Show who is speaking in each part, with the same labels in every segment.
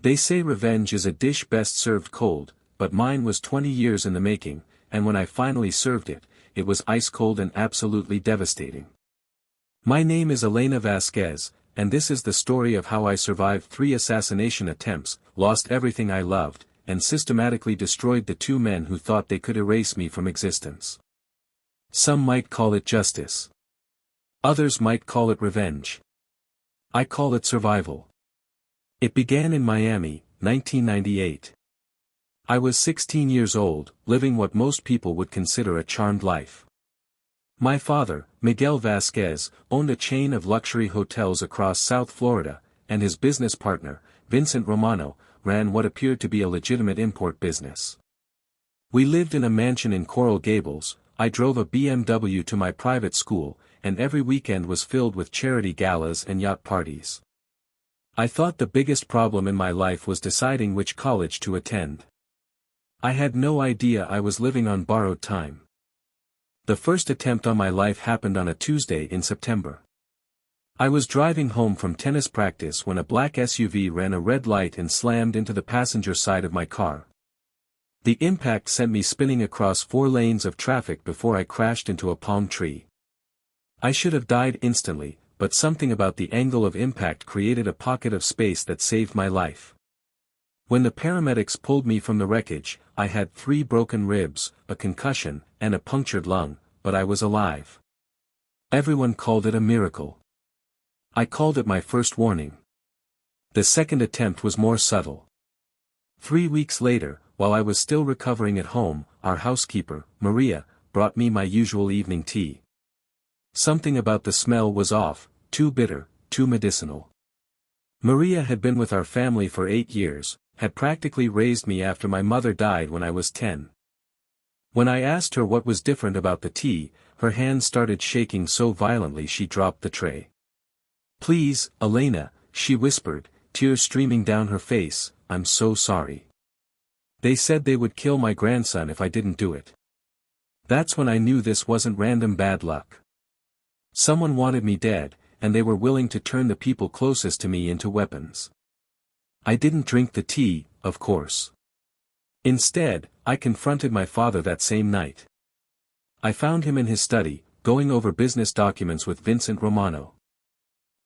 Speaker 1: They say revenge is a dish best served cold, but mine was 20 years in the making, and when I finally served it, it was ice cold and absolutely devastating. My name is Elena Vasquez, and this is the story of how I survived 3 assassination attempts, lost everything I loved, and systematically destroyed the 2 men who thought they could erase me from existence. Some might call it justice. Others might call it revenge. I call it survival. It began in Miami, 1998. I was 16 years old, living what most people would consider a charmed life. My father, Miguel Vasquez, owned a chain of luxury hotels across South Florida, and his business partner, Vincent Romano, ran what appeared to be a legitimate import business. We lived in a mansion in Coral Gables, I drove a BMW to my private school, and every weekend was filled with charity galas and yacht parties. I thought the biggest problem in my life was deciding which college to attend. I had no idea I was living on borrowed time. The first attempt on my life happened on a Tuesday in September. I was driving home from tennis practice when a black SUV ran a red light and slammed into the passenger side of my car. The impact sent me spinning across 4 lanes of traffic before I crashed into a palm tree. I should have died instantly, but something about the angle of impact created a pocket of space that saved my life. When the paramedics pulled me from the wreckage, I had 3 broken ribs, a concussion, and a punctured lung, but I was alive. Everyone called it a miracle. I called it my first warning. The second attempt was more subtle. 3 weeks later, while I was still recovering at home, our housekeeper, Maria, brought me my usual evening tea. Something about the smell was off, too bitter, too medicinal. Maria had been with our family for 8 years, had practically raised me after my mother died when I was 10. When I asked her what was different about the tea, her hand started shaking so violently she dropped the tray. "Please, Elena," she whispered, tears streaming down her face, "I'm so sorry. They said they would kill my grandson if I didn't do it." That's when I knew this wasn't random bad luck. Someone wanted me dead, and they were willing to turn the people closest to me into weapons. I didn't drink the tea, of course. Instead, I confronted my father that same night. I found him in his study, going over business documents with Vincent Romano.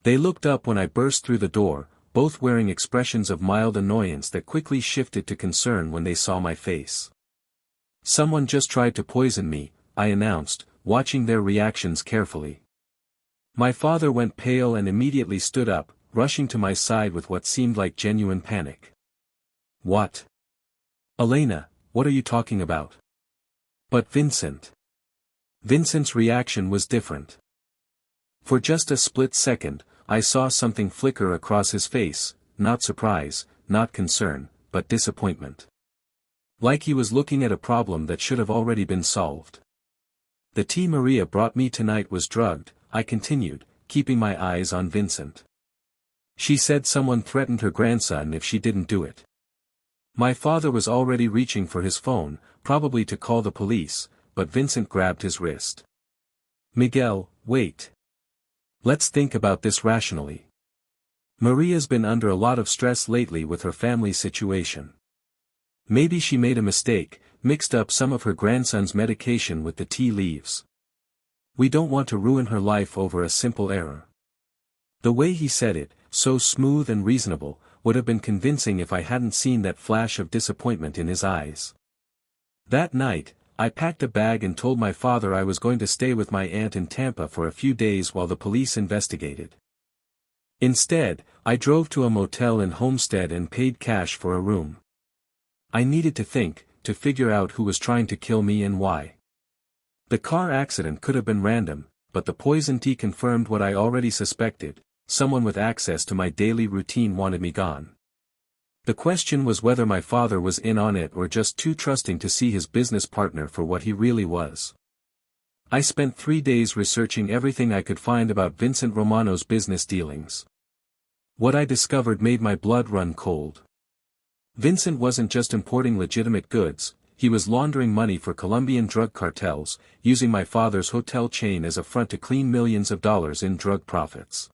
Speaker 1: They looked up when I burst through the door, both wearing expressions of mild annoyance that quickly shifted to concern when they saw my face. "Someone just tried to poison me," I announced, watching their reactions carefully. My father went pale and immediately stood up, rushing to my side with what seemed like genuine panic. "What? Elena, what are you talking about?" "But Vincent." Vincent's reaction was different. For just a split second, I saw something flicker across his face, not surprise, not concern, but disappointment. Like he was looking at a problem that should have already been solved. "The tea Maria brought me tonight was drugged," I continued, keeping my eyes on Vincent. "She said someone threatened her grandson if she didn't do it." My father was already reaching for his phone, probably to call the police, but Vincent grabbed his wrist. "Miguel, wait. Let's think about this rationally. Maria's been under a lot of stress lately with her family situation. Maybe she made a mistake, mixed up some of her grandson's medication with the tea leaves. We don't want to ruin her life over a simple error." The way he said it, so smooth and reasonable, would have been convincing if I hadn't seen that flash of disappointment in his eyes. That night, I packed a bag and told my father I was going to stay with my aunt in Tampa for a few days while the police investigated. Instead, I drove to a motel in Homestead and paid cash for a room. I needed to think, to figure out who was trying to kill me and why. The car accident could have been random, but the poison tea confirmed what I already suspected: someone with access to my daily routine wanted me gone. The question was whether my father was in on it or just too trusting to see his business partner for what he really was. I spent 3 days researching everything I could find about Vincent Romano's business dealings. What I discovered made my blood run cold. Vincent wasn't just importing legitimate goods, he was laundering money for Colombian drug cartels, using my father's hotel chain as a front to clean millions of dollars in drug profits.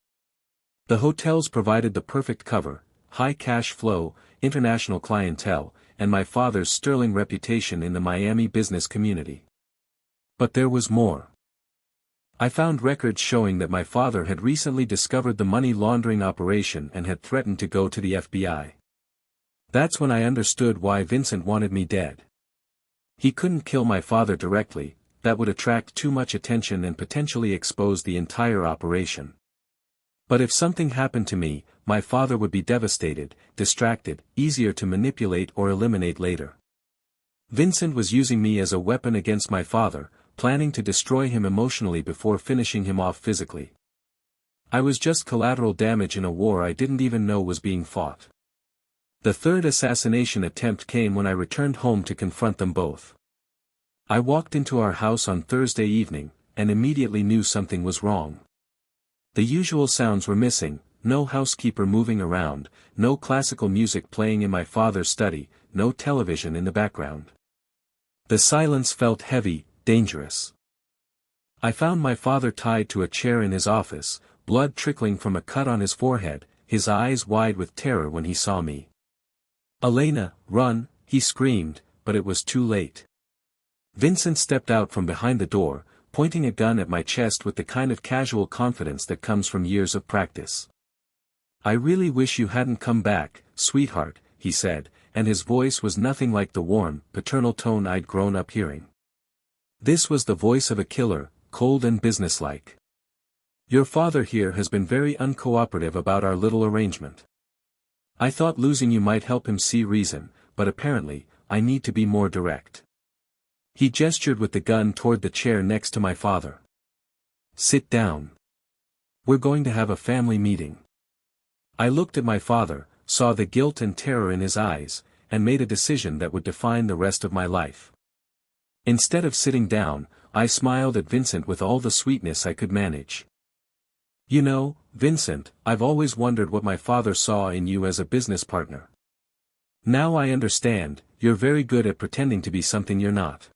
Speaker 1: The hotels provided the perfect cover: high cash flow, international clientele, and my father's sterling reputation in the Miami business community. But there was more. I found records showing that my father had recently discovered the money laundering operation and had threatened to go to the FBI. That's when I understood why Vincent wanted me dead. He couldn't kill my father directly, that would attract too much attention and potentially expose the entire operation. But if something happened to me, my father would be devastated, distracted, easier to manipulate or eliminate later. Vincent was using me as a weapon against my father, planning to destroy him emotionally before finishing him off physically. I was just collateral damage in a war I didn't even know was being fought. The third assassination attempt came when I returned home to confront them both. I walked into our house on Thursday evening, and immediately knew something was wrong. The usual sounds were missing, no housekeeper moving around, no classical music playing in my father's study, no television in the background. The silence felt heavy, dangerous. I found my father tied to a chair in his office, blood trickling from a cut on his forehead, his eyes wide with terror when he saw me. "Elena, run," he screamed, but it was too late. Vincent stepped out from behind the door, pointing a gun at my chest with the kind of casual confidence that comes from years of practice. "I really wish you hadn't come back, sweetheart," he said, and his voice was nothing like the warm, paternal tone I'd grown up hearing. This was the voice of a killer, cold and businesslike. "Your father here has been very uncooperative about our little arrangement. I thought losing you might help him see reason, but apparently, I need to be more direct." He gestured with the gun toward the chair next to my father. "Sit down. We're going to have a family meeting." I looked at my father, saw the guilt and terror in his eyes, and made a decision that would define the rest of my life. Instead of sitting down, I smiled at Vincent with all the sweetness I could manage. "You know, Vincent, I've always wondered what my father saw in you as a business partner. Now I understand, you're very good at pretending to be something you're not."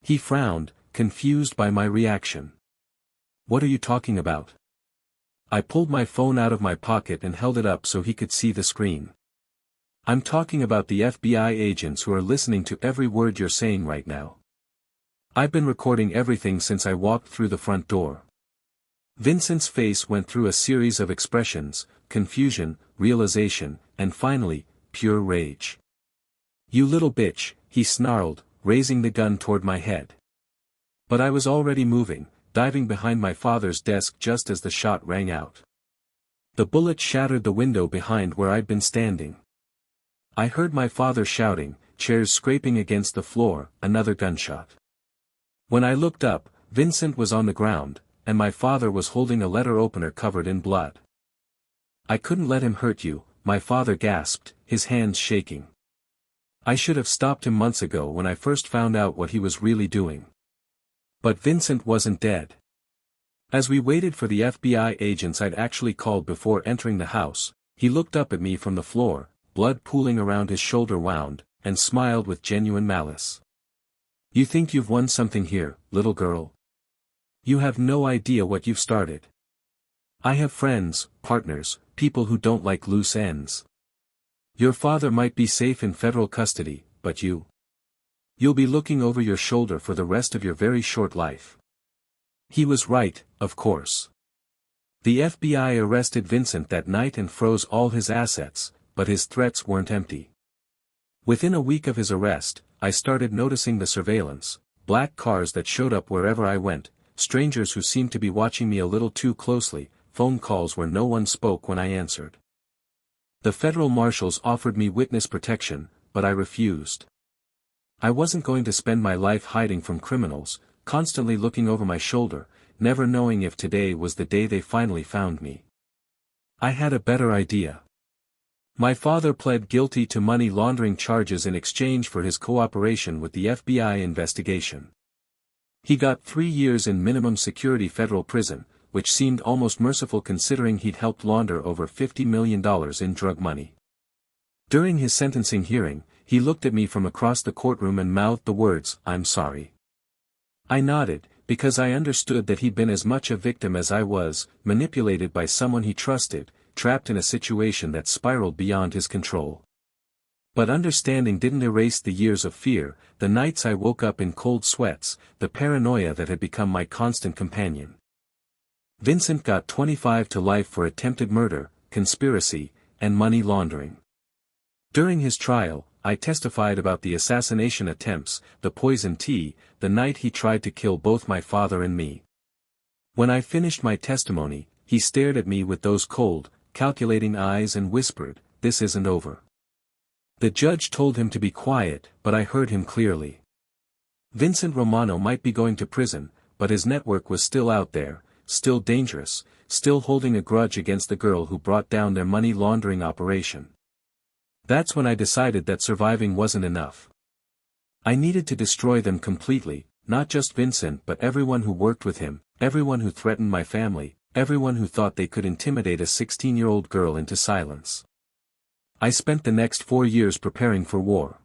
Speaker 1: He frowned, confused by my reaction. "What are you talking about?" I pulled my phone out of my pocket and held it up so he could see the screen. "I'm talking about the FBI agents who are listening to every word you're saying right now. I've been recording everything since I walked through the front door." Vincent's face went through a series of expressions, confusion, realization, and finally, pure rage. "You little bitch," he snarled, raising the gun toward my head. But I was already moving, diving behind my father's desk just as the shot rang out. The bullet shattered the window behind where I'd been standing. I heard my father shouting, chairs scraping against the floor, another gunshot. When I looked up, Vincent was on the ground, and my father was holding a letter opener covered in blood. "I couldn't let him hurt you," my father gasped, his hands shaking. "I should have stopped him months ago when I first found out what he was really doing." But Vincent wasn't dead. As we waited for the FBI agents I'd actually called before entering the house, he looked up at me from the floor, blood pooling around his shoulder wound, and smiled with genuine malice. "You think you've won something here, little girl? You have no idea what you've started. I have friends, partners, people who don't like loose ends. Your father might be safe in federal custody, but you'll be looking over your shoulder for the rest of your very short life." He was right, of course. The FBI arrested Vincent that night and froze all his assets, but his threats weren't empty. Within a week of his arrest, I started noticing the surveillance, black cars that showed up wherever I went, strangers who seemed to be watching me a little too closely, phone calls where no one spoke when I answered. The federal marshals offered me witness protection, but I refused. I wasn't going to spend my life hiding from criminals, constantly looking over my shoulder, never knowing if today was the day they finally found me. I had a better idea. My father pled guilty to money laundering charges in exchange for his cooperation with the FBI investigation. He got 3 years in minimum security federal prison, which seemed almost merciful considering he'd helped launder over $50 million in drug money. During his sentencing hearing, he looked at me from across the courtroom and mouthed the words, "I'm sorry." I nodded, because I understood that he'd been as much a victim as I was, manipulated by someone he trusted, trapped in a situation that spiraled beyond his control. But understanding didn't erase the years of fear, the nights I woke up in cold sweats, the paranoia that had become my constant companion. Vincent got 25 to life for attempted murder, conspiracy, and money laundering. During his trial, I testified about the assassination attempts, the poison tea, the night he tried to kill both my father and me. When I finished my testimony, he stared at me with those cold, calculating eyes and whispered, "This isn't over." The judge told him to be quiet, but I heard him clearly. Vincent Romano might be going to prison, but his network was still out there, still dangerous, still holding a grudge against the girl who brought down their money laundering operation. That's when I decided that surviving wasn't enough. I needed to destroy them completely, not just Vincent but everyone who worked with him, everyone who threatened my family, everyone who thought they could intimidate a 16-year-old girl into silence. I spent the next 4 years preparing for war.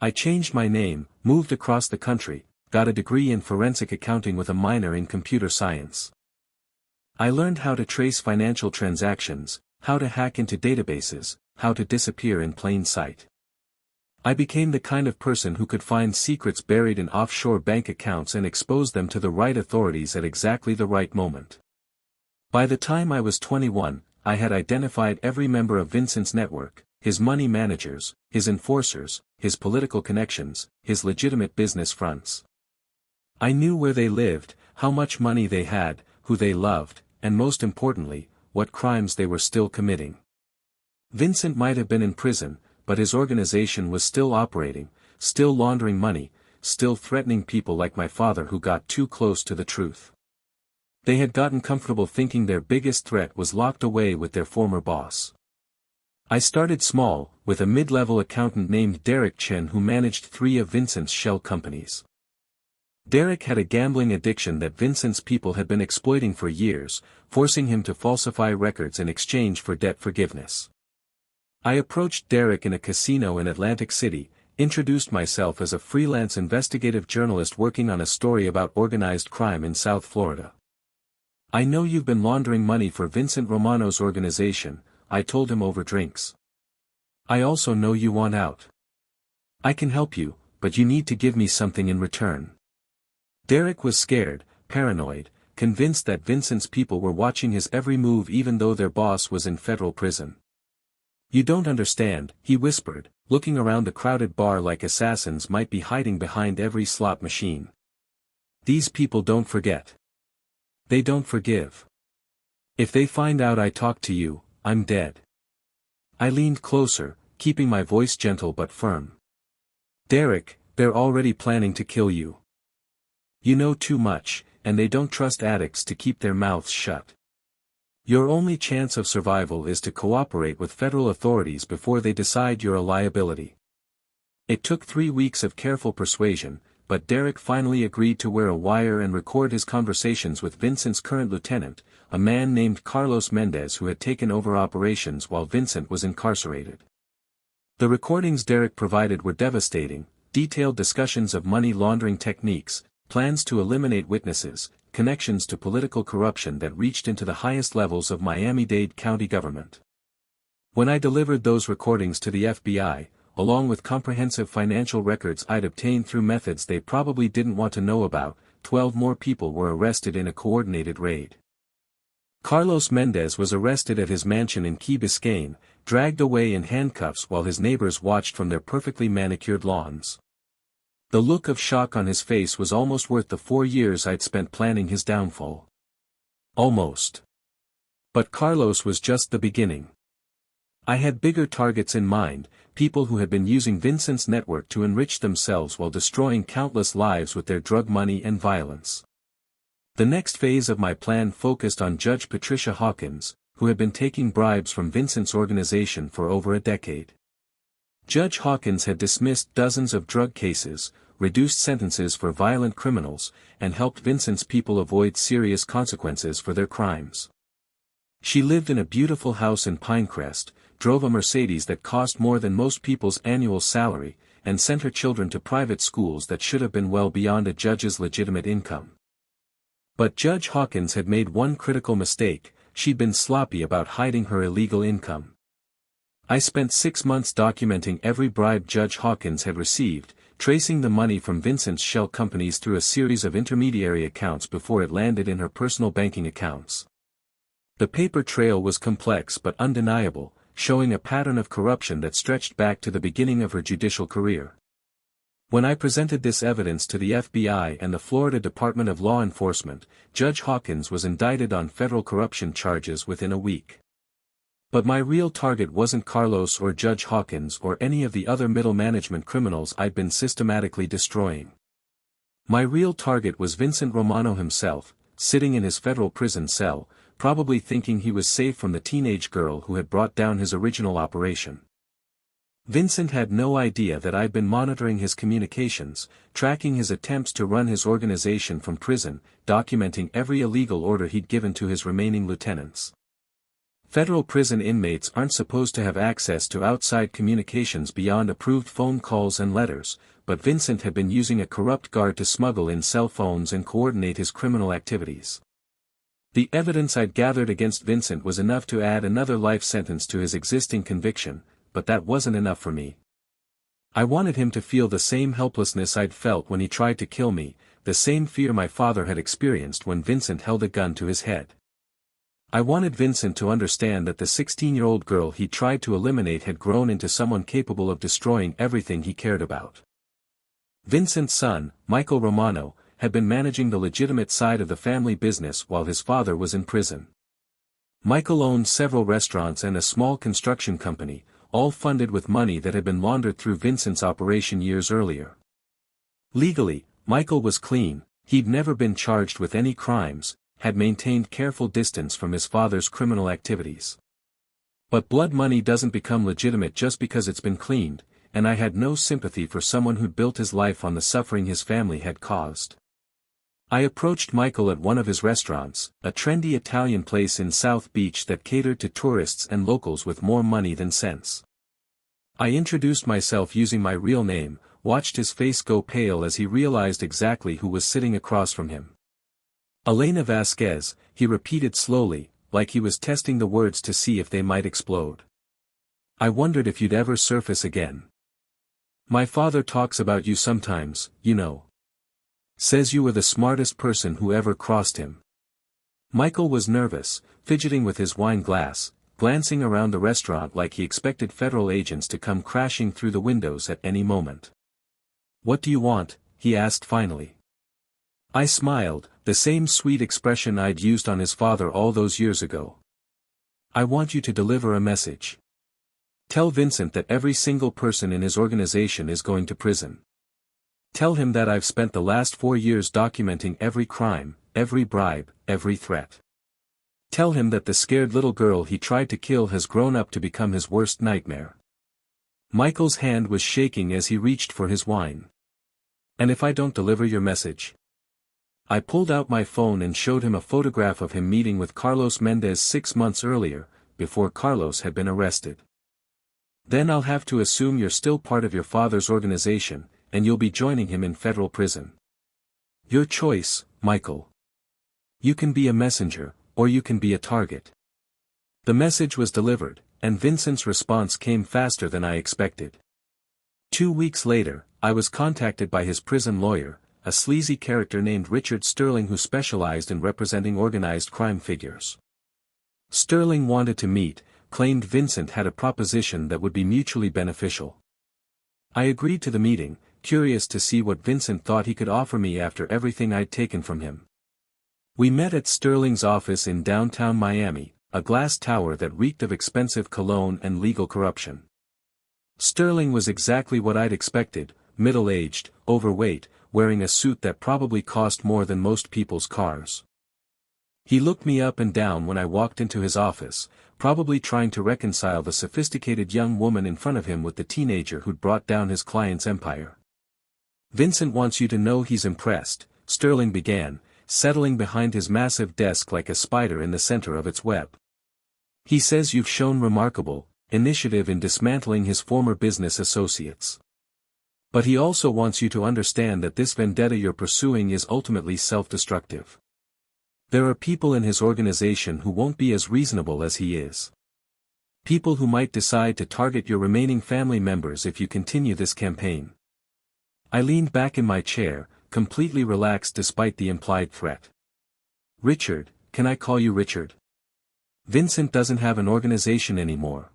Speaker 1: I changed my name, moved across the country, got a degree in forensic accounting with a minor in computer science. I learned how to trace financial transactions, how to hack into databases, how to disappear in plain sight. I became the kind of person who could find secrets buried in offshore bank accounts and expose them to the right authorities at exactly the right moment. By the time I was 21, I had identified every member of Vincent's network, his money managers, his enforcers, his political connections, his legitimate business fronts. I knew where they lived, how much money they had, who they loved, and most importantly, what crimes they were still committing. Vincent might have been in prison, but his organization was still operating, still laundering money, still threatening people like my father who got too close to the truth. They had gotten comfortable thinking their biggest threat was locked away with their former boss. I started small, with a mid-level accountant named Derek Chen who managed 3 of Vincent's shell companies. Derek had a gambling addiction that Vincent's people had been exploiting for years, forcing him to falsify records in exchange for debt forgiveness. I approached Derek in a casino in Atlantic City, introduced myself as a freelance investigative journalist working on a story about organized crime in South Florida. "I know you've been laundering money for Vincent Romano's organization," I told him over drinks. "I also know you want out. I can help you, but you need to give me something in return." Derek was scared, paranoid, convinced that Vincent's people were watching his every move even though their boss was in federal prison. "You don't understand," he whispered, looking around the crowded bar like assassins might be hiding behind every slot machine. "These people don't forget. They don't forgive. If they find out I talked to you, I'm dead." I leaned closer, keeping my voice gentle but firm. "Derek, they're already planning to kill you. You know too much, and they don't trust addicts to keep their mouths shut. Your only chance of survival is to cooperate with federal authorities before they decide you're a liability." It took 3 weeks of careful persuasion, but Derek finally agreed to wear a wire and record his conversations with Vincent's current lieutenant, a man named Carlos Mendez who had taken over operations while Vincent was incarcerated. The recordings Derek provided were devastating, detailed discussions of money laundering techniques, plans to eliminate witnesses, connections to political corruption that reached into the highest levels of Miami-Dade County government. When I delivered those recordings to the FBI, along with comprehensive financial records I'd obtained through methods they probably didn't want to know about, 12 more people were arrested in a coordinated raid. Carlos Mendez was arrested at his mansion in Key Biscayne, dragged away in handcuffs while his neighbors watched from their perfectly manicured lawns. The look of shock on his face was almost worth the 4 years I'd spent planning his downfall. Almost. But Carlos was just the beginning. I had bigger targets in mind, people who had been using Vincent's network to enrich themselves while destroying countless lives with their drug money and violence. The next phase of my plan focused on Judge Patricia Hawkins, who had been taking bribes from Vincent's organization for over a decade. Judge Hawkins had dismissed dozens of drug cases, reduced sentences for violent criminals, and helped Vincent's people avoid serious consequences for their crimes. She lived in a beautiful house in Pinecrest, drove a Mercedes that cost more than most people's annual salary, and sent her children to private schools that should have been well beyond a judge's legitimate income. But Judge Hawkins had made one critical mistake: she'd been sloppy about hiding her illegal income. I spent 6 months documenting every bribe Judge Hawkins had received, tracing the money from Vincent's shell companies through a series of intermediary accounts before it landed in her personal banking accounts. The paper trail was complex but undeniable, showing a pattern of corruption that stretched back to the beginning of her judicial career. When I presented this evidence to the FBI and the Florida Department of Law Enforcement, Judge Hawkins was indicted on federal corruption charges within a week. But my real target wasn't Carlos or Judge Hawkins or any of the other middle management criminals I'd been systematically destroying. My real target was Vincent Romano himself, sitting in his federal prison cell, probably thinking he was safe from the teenage girl who had brought down his original operation. Vincent had no idea that I'd been monitoring his communications, tracking his attempts to run his organization from prison, documenting every illegal order he'd given to his remaining lieutenants. Federal prison inmates aren't supposed to have access to outside communications beyond approved phone calls and letters, but Vincent had been using a corrupt guard to smuggle in cell phones and coordinate his criminal activities. The evidence I'd gathered against Vincent was enough to add another life sentence to his existing conviction, but that wasn't enough for me. I wanted him to feel the same helplessness I'd felt when he tried to kill me, the same fear my father had experienced when Vincent held a gun to his head. I wanted Vincent to understand that the 16-year-old girl he tried to eliminate had grown into someone capable of destroying everything he cared about. Vincent's son, Michael Romano, had been managing the legitimate side of the family business while his father was in prison. Michael owned several restaurants and a small construction company, all funded with money that had been laundered through Vincent's operation years earlier. Legally, Michael was clean, he'd never been charged with any crimes, had maintained careful distance from his father's criminal activities. But blood money doesn't become legitimate just because it's been cleaned, and I had no sympathy for someone who'd built his life on the suffering his family had caused. I approached Michael at one of his restaurants, a trendy Italian place in South Beach that catered to tourists and locals with more money than sense. I introduced myself using my real name, watched his face go pale as he realized exactly who was sitting across from him. Elena Vasquez, he repeated slowly, like he was testing the words to see if they might explode. I wondered if you'd ever surface again. My father talks about you sometimes, you know. Says you were the smartest person who ever crossed him. Michael was nervous, fidgeting with his wine glass, glancing around the restaurant like he expected federal agents to come crashing through the windows at any moment. What do you want? He asked finally. I smiled, the same sweet expression I'd used on his father all those years ago. I want you to deliver a message. Tell Vincent that every single person in his organization is going to prison. Tell him that I've spent the last 4 years documenting every crime, every bribe, every threat. Tell him that the scared little girl he tried to kill has grown up to become his worst nightmare. Michael's hand was shaking as he reached for his wine. And if I don't deliver your message? I pulled out my phone and showed him a photograph of him meeting with Carlos Mendez 6 months earlier, before Carlos had been arrested. Then I'll have to assume you're still part of your father's organization, and you'll be joining him in federal prison. Your choice, Michael. You can be a messenger, or you can be a target. The message was delivered, and Vincent's response came faster than I expected. 2 weeks later, I was contacted by his prison lawyer, a sleazy character named Richard Sterling who specialized in representing organized crime figures. Sterling wanted to meet, claimed Vincent had a proposition that would be mutually beneficial. I agreed to the meeting, curious to see what Vincent thought he could offer me after everything I'd taken from him. We met at Sterling's office in downtown Miami, a glass tower that reeked of expensive cologne and legal corruption. Sterling was exactly what I'd expected, middle-aged, overweight, wearing a suit that probably cost more than most people's cars. He looked me up and down when I walked into his office, probably trying to reconcile the sophisticated young woman in front of him with the teenager who'd brought down his client's empire. Vincent wants you to know he's impressed, Sterling began, settling behind his massive desk like a spider in the center of its web. He says you've shown remarkable initiative in dismantling his former business associates. But he also wants you to understand that this vendetta you're pursuing is ultimately self-destructive. There are people in his organization who won't be as reasonable as he is. People who might decide to target your remaining family members if you continue this campaign. I leaned back in my chair, completely relaxed despite the implied threat. Richard, can I call you Richard? Vincent doesn't have an organization anymore.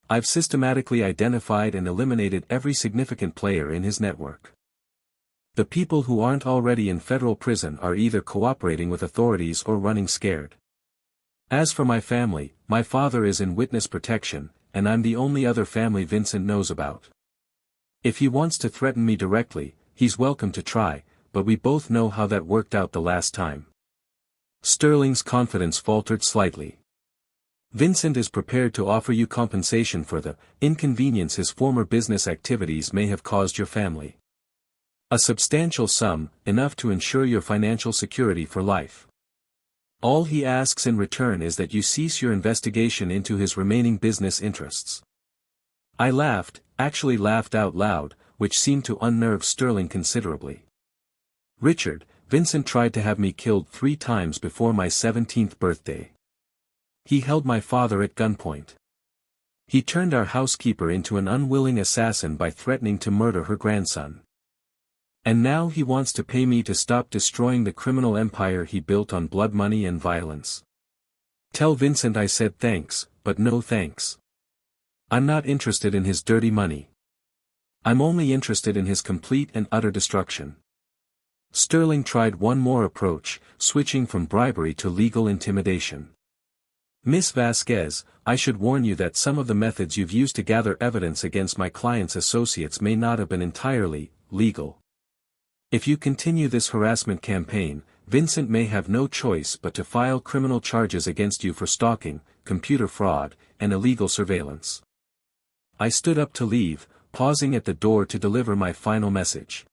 Speaker 1: I've systematically identified and eliminated every significant player in his network. The people who aren't already in federal prison are either cooperating with authorities or running scared. As for my family, my father is in witness protection, and I'm the only other family Vincent knows about. If he wants to threaten me directly, he's welcome to try, but we both know how that worked out the last time. Sterling's confidence faltered slightly. Vincent is prepared to offer you compensation for the inconvenience his former business activities may have caused your family. A substantial sum, enough to ensure your financial security for life. All he asks in return is that you cease your investigation into his remaining business interests. I laughed, actually laughed out loud, which seemed to unnerve Sterling considerably. Richard, Vincent tried to have me killed 3 times before my 17th birthday. He held my father at gunpoint. He turned our housekeeper into an unwilling assassin by threatening to murder her grandson. And now he wants to pay me to stop destroying the criminal empire he built on blood money and violence. Tell Vincent I said thanks, but no thanks. I'm not interested in his dirty money. I'm only interested in his complete and utter destruction. Sterling tried one more approach, switching from bribery to legal intimidation. Miss Vasquez, I should warn you that some of the methods you've used to gather evidence against my client's associates may not have been entirely legal. If you continue this harassment campaign, Vincent may have no choice but to file criminal charges against you for stalking, computer fraud, and illegal surveillance. I stood up to leave, pausing at the door to deliver my final message.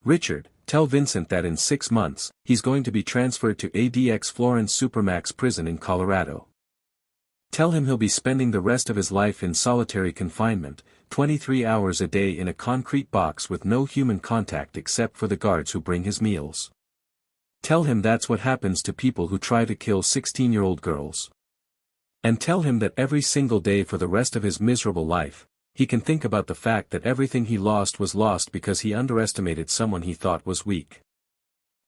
Speaker 1: Richard, tell Vincent that in 6 months, he's going to be transferred to ADX Florence Supermax prison in Colorado. Tell him he'll be spending the rest of his life in solitary confinement, 23 hours a day in a concrete box with no human contact except for the guards who bring his meals. Tell him that's what happens to people who try to kill 16-year-old girls. And tell him that every single day for the rest of his miserable life, he can think about the fact that everything he lost was lost because he underestimated someone he thought was weak.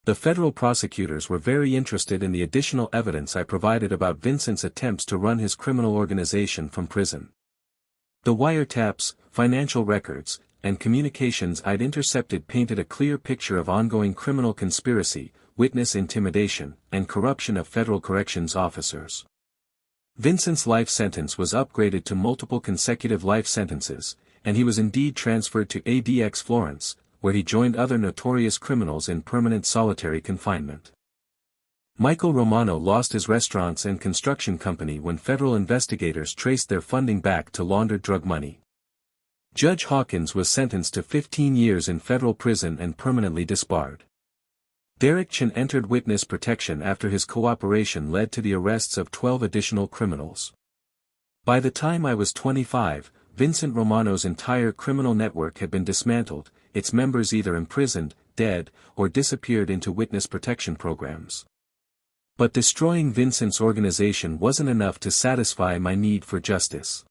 Speaker 1: The federal prosecutors were very interested in the additional evidence I provided about Vincent's attempts to run his criminal organization from prison. The wiretaps, financial records, and communications I'd intercepted painted a clear picture of ongoing criminal conspiracy, witness intimidation, and corruption of federal corrections officers. Vincent's life sentence was upgraded to multiple consecutive life sentences, and he was indeed transferred to ADX Florence, where he joined other notorious criminals in permanent solitary confinement. Michael Romano lost his restaurants and construction company when federal investigators traced their funding back to laundered drug money. Judge Hawkins was sentenced to 15 years in federal prison and permanently disbarred. Derek Chin entered witness protection after his cooperation led to the arrests of 12 additional criminals. By the time I was 25, Vincent Romano's entire criminal network had been dismantled, its members either imprisoned, dead, or disappeared into witness protection programs. But destroying Vincent's organization wasn't enough to satisfy my need for justice.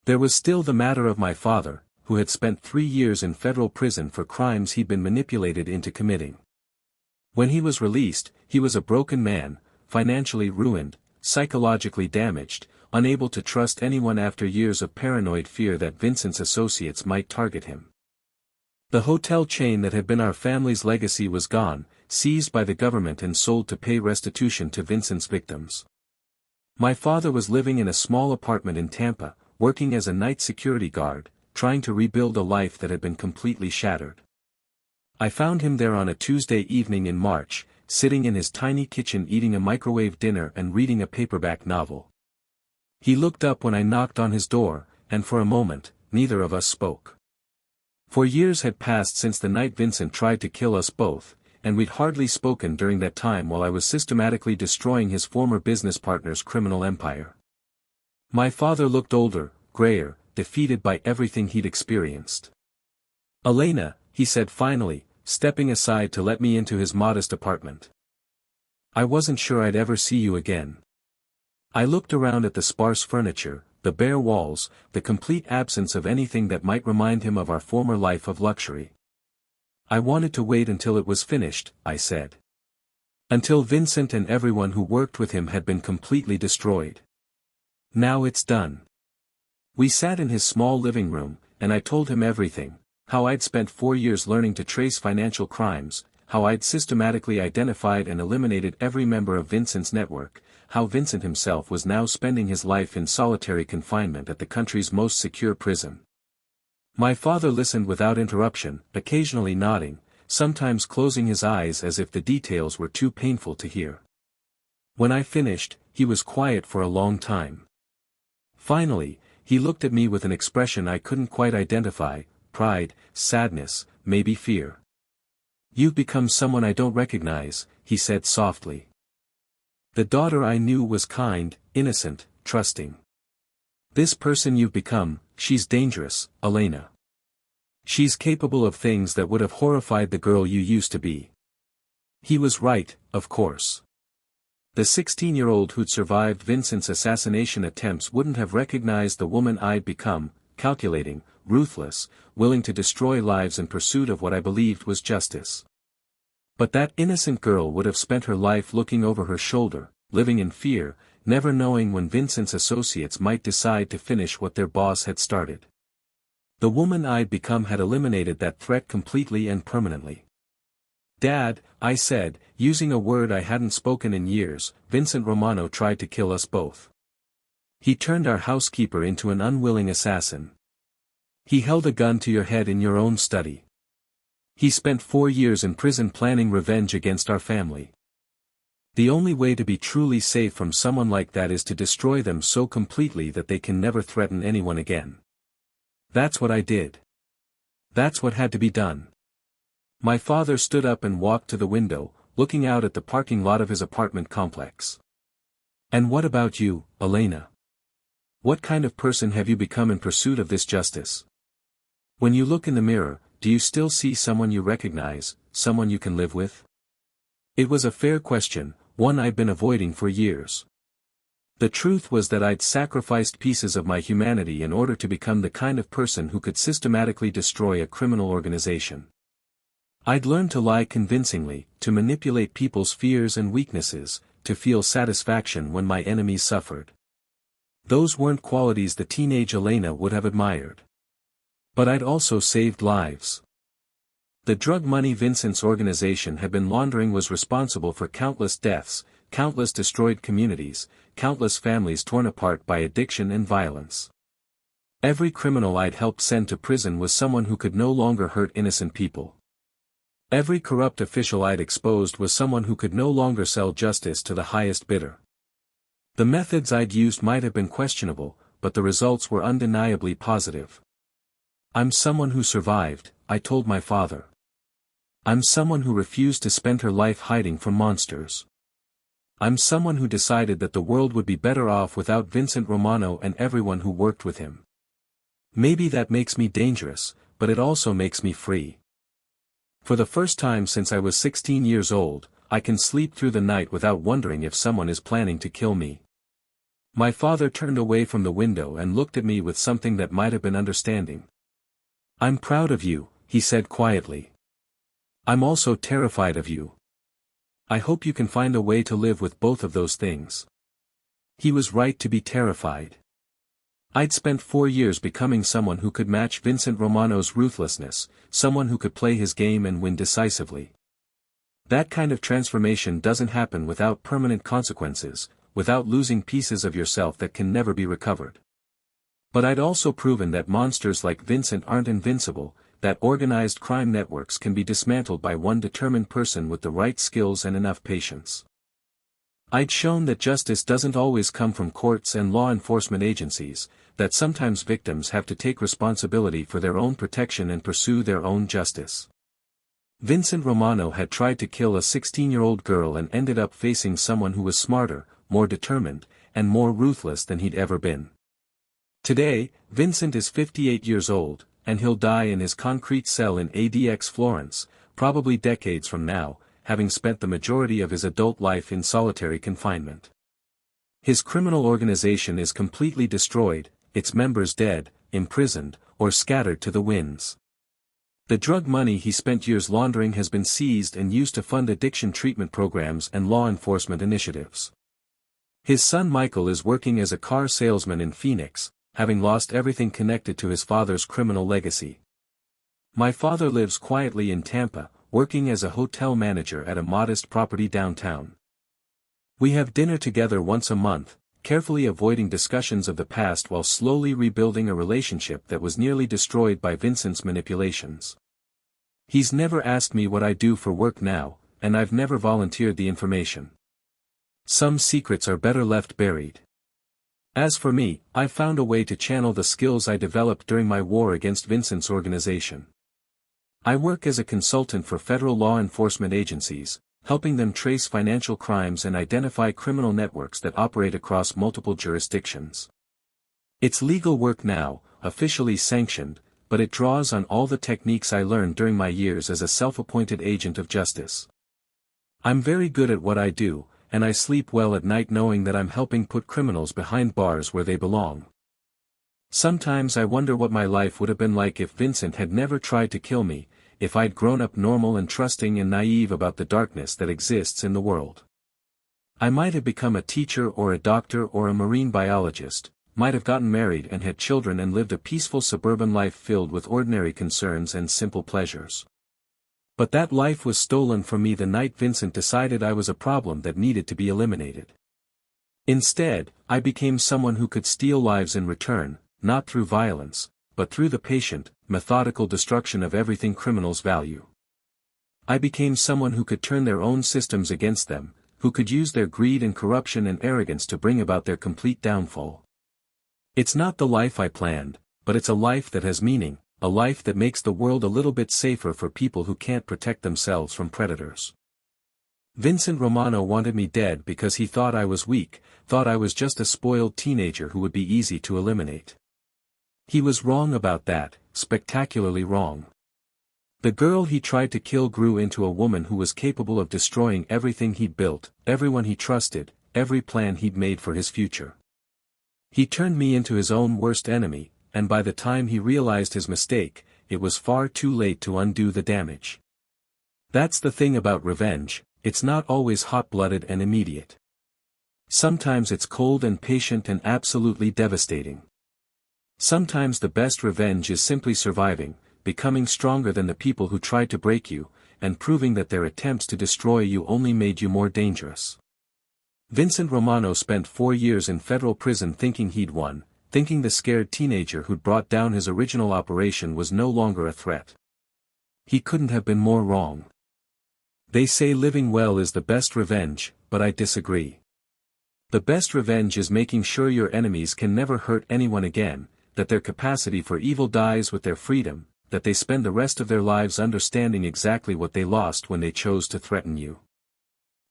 Speaker 1: There was still the matter of my father, who had spent 3 years in federal prison for crimes he'd been manipulated into committing. When he was released, he was a broken man, financially ruined, psychologically damaged, unable to trust anyone after years of paranoid fear that Vincent's associates might target him. The hotel chain that had been our family's legacy was gone, seized by the government and sold to pay restitution to Vincent's victims. My father was living in a small apartment in Tampa, working as a night security guard, trying to rebuild a life that had been completely shattered. I found him there on a Tuesday evening in March, sitting in his tiny kitchen eating a microwave dinner and reading a paperback novel. He looked up when I knocked on his door, and for a moment, neither of us spoke. For years had passed since the night Vincent tried to kill us both, and we'd hardly spoken during that time while I was systematically destroying his former business partner's criminal empire. My father looked older, grayer, defeated by everything he'd experienced. "Elena," he said finally, stepping aside to let me into his modest apartment. "I wasn't sure I'd ever see you again. I looked around at the sparse furniture, the bare walls, the complete absence of anything that might remind him of our former life of luxury. I wanted to wait until it was finished, I said. Until Vincent and everyone who worked with him had been completely destroyed. Now it's done. We sat in his small living room, and I told him everything, how I'd spent 4 years learning to trace financial crimes, how I'd systematically identified and eliminated every member of Vincent's network, how Vincent himself was now spending his life in solitary confinement at the country's most secure prison. My father listened without interruption, occasionally nodding, sometimes closing his eyes as if the details were too painful to hear. When I finished, he was quiet for a long time. Finally, he looked at me with an expression I couldn't quite identify: pride, sadness, maybe fear. "You've become someone I don't recognize," he said softly. "The daughter I knew was kind, innocent, trusting. This person you've become, she's dangerous, Elena. She's capable of things that would have horrified the girl you used to be." He was right, of course. The 16-year-old who'd survived Vincent's assassination attempts wouldn't have recognized the woman I'd become: calculating, ruthless, willing to destroy lives in pursuit of what I believed was justice. But that innocent girl would have spent her life looking over her shoulder, living in fear, never knowing when Vincent's associates might decide to finish what their boss had started. The woman I'd become had eliminated that threat completely and permanently. "Dad," I said, using a word I hadn't spoken in years, "Vincent Romano tried to kill us both. He turned our housekeeper into an unwilling assassin. He held a gun to your head in your own study. He spent 4 years in prison planning revenge against our family. The only way to be truly safe from someone like that is to destroy them so completely that they can never threaten anyone again. That's what I did. That's what had to be done." My father stood up and walked to the window, looking out at the parking lot of his apartment complex. "And what about you, Elena? What kind of person have you become in pursuit of this justice? When you look in the mirror, do you still see someone you recognize, someone you can live with?" It was a fair question, one I'd been avoiding for years. The truth was that I'd sacrificed pieces of my humanity in order to become the kind of person who could systematically destroy a criminal organization. I'd learned to lie convincingly, to manipulate people's fears and weaknesses, to feel satisfaction when my enemies suffered. Those weren't qualities the teenage Elena would have admired. But I'd also saved lives. The drug money Vincent's organization had been laundering was responsible for countless deaths, countless destroyed communities, countless families torn apart by addiction and violence. Every criminal I'd helped send to prison was someone who could no longer hurt innocent people. Every corrupt official I'd exposed was someone who could no longer sell justice to the highest bidder. The methods I'd used might have been questionable, but the results were undeniably positive. "I'm someone who survived," I told my father. "I'm someone who refused to spend her life hiding from monsters. I'm someone who decided that the world would be better off without Vincent Romano and everyone who worked with him. Maybe that makes me dangerous, but it also makes me free. For the first time since I was 16 years old, I can sleep through the night without wondering if someone is planning to kill me." My father turned away from the window and looked at me with something that might have been understanding. "I'm proud of you," he said quietly. "I'm also terrified of you. I hope you can find a way to live with both of those things." He was right to be terrified. I'd spent 4 years becoming someone who could match Vincent Romano's ruthlessness, someone who could play his game and win decisively. That kind of transformation doesn't happen without permanent consequences, without losing pieces of yourself that can never be recovered. But I'd also proven that monsters like Vincent aren't invincible, that organized crime networks can be dismantled by one determined person with the right skills and enough patience. I'd shown that justice doesn't always come from courts and law enforcement agencies, that sometimes victims have to take responsibility for their own protection and pursue their own justice. Vincent Romano had tried to kill a 16-year-old girl and ended up facing someone who was smarter, more determined, and more ruthless than he'd ever been. Today, Vincent is 58 years old, and he'll die in his concrete cell in ADX Florence, probably decades from now, having spent the majority of his adult life in solitary confinement. His criminal organization is completely destroyed, its members dead, imprisoned, or scattered to the winds. The drug money he spent years laundering has been seized and used to fund addiction treatment programs and law enforcement initiatives. His son Michael is working as a car salesman in Phoenix, having lost everything connected to his father's criminal legacy. My father lives quietly in Tampa, working as a hotel manager at a modest property downtown. We have dinner together once a month, carefully avoiding discussions of the past while slowly rebuilding a relationship that was nearly destroyed by Vincent's manipulations. He's never asked me what I do for work now, and I've never volunteered the information. Some secrets are better left buried. As for me, I found a way to channel the skills I developed during my war against Vincent's organization. I work as a consultant for federal law enforcement agencies, helping them trace financial crimes and identify criminal networks that operate across multiple jurisdictions. It's legal work now, officially sanctioned, but it draws on all the techniques I learned during my years as a self-appointed agent of justice. I'm very good at what I do, and I sleep well at night knowing that I'm helping put criminals behind bars where they belong. Sometimes I wonder what my life would have been like if Vincent had never tried to kill me, if I'd grown up normal and trusting and naive about the darkness that exists in the world. I might have become a teacher or a doctor or a marine biologist, might have gotten married and had children and lived a peaceful suburban life filled with ordinary concerns and simple pleasures. But that life was stolen from me the night Vincent decided I was a problem that needed to be eliminated. Instead, I became someone who could steal lives in return, not through violence, but through the patient, methodical destruction of everything criminals value. I became someone who could turn their own systems against them, who could use their greed and corruption and arrogance to bring about their complete downfall. It's not the life I planned, but it's a life that has meaning, a life that makes the world a little bit safer for people who can't protect themselves from predators. Vincent Romano wanted me dead because he thought I was weak, thought I was just a spoiled teenager who would be easy to eliminate. He was wrong about that, spectacularly wrong. The girl he tried to kill grew into a woman who was capable of destroying everything he'd built, everyone he trusted, every plan he'd made for his future. He turned me into his own worst enemy, and by the time he realized his mistake, it was far too late to undo the damage. That's the thing about revenge, it's not always hot-blooded and immediate. Sometimes it's cold and patient and absolutely devastating. Sometimes the best revenge is simply surviving, becoming stronger than the people who tried to break you, and proving that their attempts to destroy you only made you more dangerous. Vincent Romano spent 4 years in federal prison thinking he'd won, thinking the scared teenager who'd brought down his original operation was no longer a threat. He couldn't have been more wrong. They say living well is the best revenge, but I disagree. The best revenge is making sure your enemies can never hurt anyone again, that their capacity for evil dies with their freedom, that they spend the rest of their lives understanding exactly what they lost when they chose to threaten you.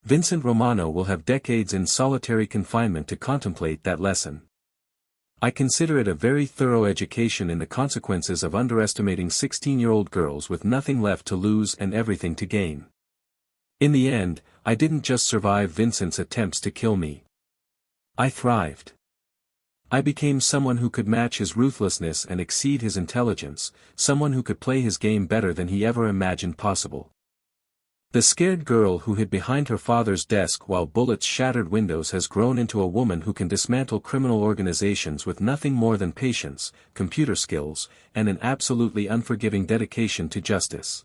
Speaker 1: Vincent Romano will have decades in solitary confinement to contemplate that lesson. I consider it a very thorough education in the consequences of underestimating 16-year-old girls with nothing left to lose and everything to gain. In the end, I didn't just survive Vincent's attempts to kill me. I thrived. I became someone who could match his ruthlessness and exceed his intelligence, someone who could play his game better than he ever imagined possible. The scared girl who hid behind her father's desk while bullets shattered windows has grown into a woman who can dismantle criminal organizations with nothing more than patience, computer skills, and an absolutely unforgiving dedication to justice.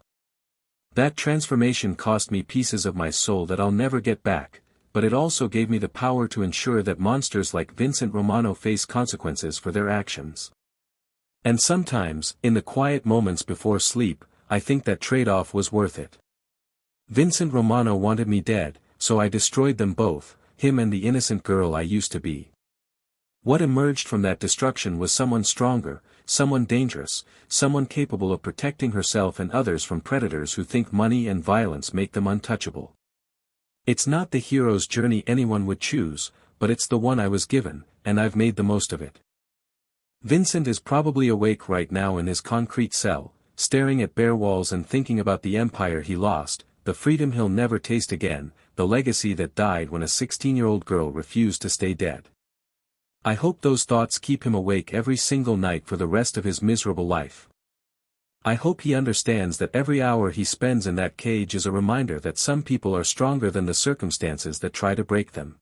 Speaker 1: That transformation cost me pieces of my soul that I'll never get back, but it also gave me the power to ensure that monsters like Vincent Romano face consequences for their actions. And sometimes, in the quiet moments before sleep, I think that trade-off was worth it. Vincent Romano wanted me dead, so I destroyed them both, him and the innocent girl I used to be. What emerged from that destruction was someone stronger, someone dangerous, someone capable of protecting herself and others from predators who think money and violence make them untouchable. It's not the hero's journey anyone would choose, but it's the one I was given, and I've made the most of it. Vincent is probably awake right now in his concrete cell, staring at bare walls and thinking about the empire he lost, the freedom he'll never taste again, the legacy that died when a 16-year-old girl refused to stay dead. I hope those thoughts keep him awake every single night for the rest of his miserable life. I hope he understands that every hour he spends in that cage is a reminder that some people are stronger than the circumstances that try to break them.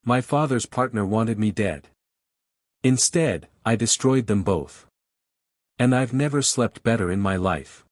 Speaker 1: My father's partner wanted me dead. Instead, I destroyed them both. And I've never slept better in my life.